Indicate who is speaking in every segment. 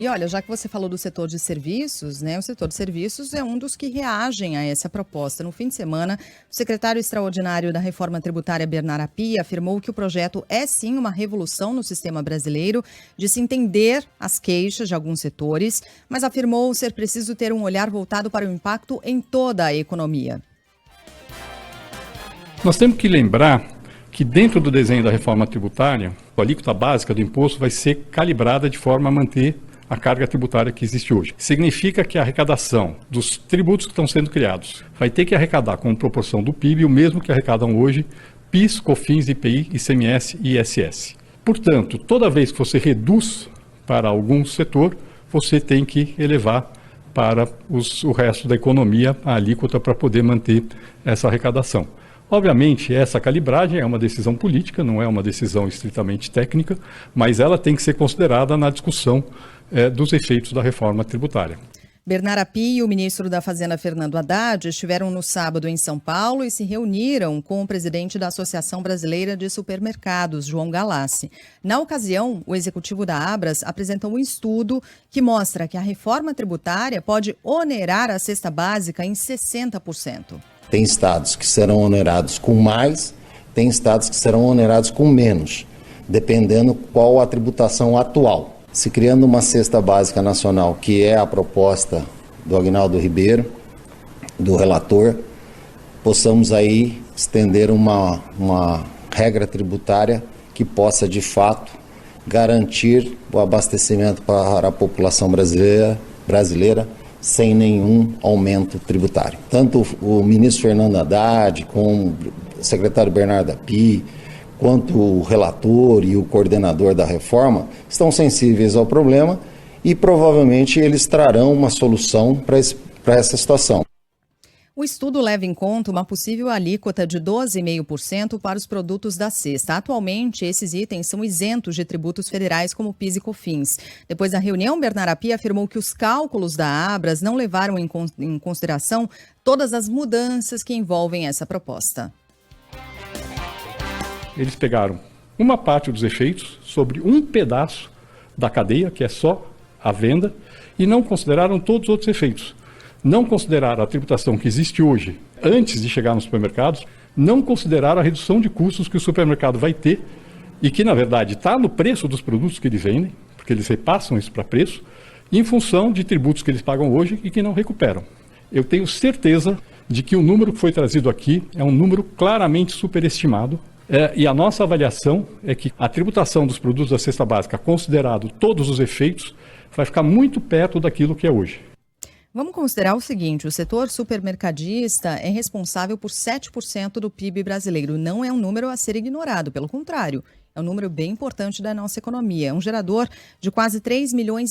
Speaker 1: E olha, já que você falou do setor de serviços, né? O setor de serviços é um dos que reagem a essa proposta. No fim de semana, o secretário extraordinário da Reforma Tributária, Bernard Api, afirmou que o projeto é sim uma revolução no sistema brasileiro, de se entender as queixas de alguns setores, mas afirmou ser preciso ter um olhar voltado para o impacto em toda a economia.
Speaker 2: Nós temos que lembrar que dentro do desenho da reforma tributária, a alíquota básica do imposto vai ser calibrada de forma a manter a carga tributária que existe hoje. Significa que a arrecadação dos tributos que estão sendo criados vai ter que arrecadar com proporção do PIB o mesmo que arrecadam hoje PIS, COFINS, IPI, ICMS e ISS. Portanto, toda vez que você reduz para algum setor, você tem que elevar para o resto da economia a alíquota para poder manter essa arrecadação. Obviamente, essa calibragem é uma decisão política, não é uma decisão estritamente técnica, mas ela tem que ser considerada na discussão dos efeitos da reforma tributária.
Speaker 1: Bernard Api e o ministro da Fazenda, Fernando Haddad, estiveram no sábado em São Paulo e se reuniram com o presidente da Associação Brasileira de Supermercados, João Galassi. Na ocasião, o executivo da Abras apresentou um estudo que mostra que a reforma tributária pode onerar a cesta básica em 60%.
Speaker 3: Tem estados que serão onerados com mais, tem estados que serão onerados com menos, dependendo qual a tributação atual. Se criando uma cesta básica nacional, que é a proposta do Aguinaldo Ribeiro, do relator, possamos aí estender uma regra tributária que possa, de fato, garantir o abastecimento para a população brasileira sem nenhum aumento tributário. Tanto o ministro Fernando Haddad, como o secretário Bernard Api, quanto o relator e o coordenador da reforma estão sensíveis ao problema e provavelmente eles trarão uma solução para essa situação.
Speaker 1: O estudo leva em conta uma possível alíquota de 12,5% para os produtos da cesta. Atualmente, esses itens são isentos de tributos federais como PIS e COFINS. Depois da reunião, Bernard Api afirmou que os cálculos da Abras não levaram em consideração todas as mudanças que envolvem essa proposta.
Speaker 2: Eles pegaram uma parte dos efeitos sobre um pedaço da cadeia, que é só a venda, e não consideraram todos os outros efeitos. Não consideraram a tributação que existe hoje, antes de chegar nos supermercados, não consideraram a redução de custos que o supermercado vai ter e que, na verdade, está no preço dos produtos que eles vendem, porque eles repassam isso para preço, em função de tributos que eles pagam hoje e que não recuperam. Eu tenho certeza de que o número que foi trazido aqui é um número claramente superestimado. E a nossa avaliação é que a tributação dos produtos da cesta básica, considerado todos os efeitos, vai ficar muito perto daquilo que é hoje.
Speaker 1: Vamos considerar o seguinte, o setor supermercadista é responsável por 7% do PIB brasileiro. Não é um número a ser ignorado, pelo contrário, é um número bem importante da nossa economia. É um gerador de quase 3,5 milhões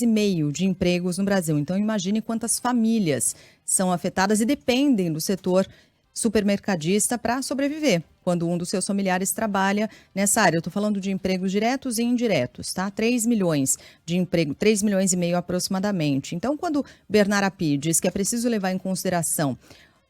Speaker 1: de empregos no Brasil. Então imagine quantas famílias são afetadas e dependem do setor supermercadista para sobreviver, quando um dos seus familiares trabalha nessa área. Eu estou falando de empregos diretos e indiretos, tá? 3 milhões de emprego, 3,5 milhões aproximadamente. Então, quando Bernard Api diz que é preciso levar em consideração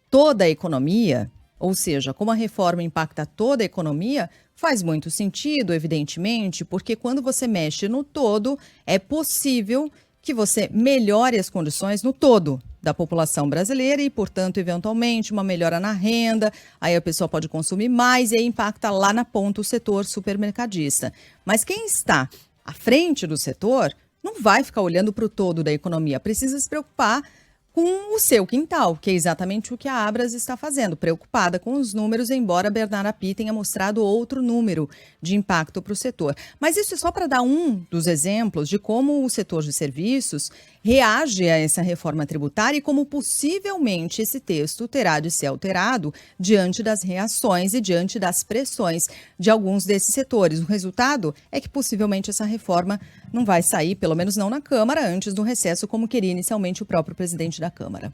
Speaker 1: toda a economia, ou seja, como a reforma impacta toda a economia, faz muito sentido, evidentemente, porque quando você mexe no todo, é possível que você melhore as condições no todo da população brasileira e, portanto, eventualmente, uma melhora na renda, aí a pessoa pode consumir mais e aí impacta lá na ponta o setor supermercadista. Mas quem está à frente do setor não vai ficar olhando para o todo da economia, precisa se preocupar com o seu quintal, que é exatamente o que a Abras está fazendo, preocupada com os números, embora Bernard Api tenha mostrado outro número de impacto para o setor. Mas isso é só para dar um dos exemplos de como o setor de serviços reage a essa reforma tributária e como possivelmente esse texto terá de ser alterado diante das reações e diante das pressões de alguns desses setores. O resultado é que possivelmente essa reforma não vai sair, pelo menos não na Câmara, antes do recesso, como queria inicialmente o próprio presidente da Câmara.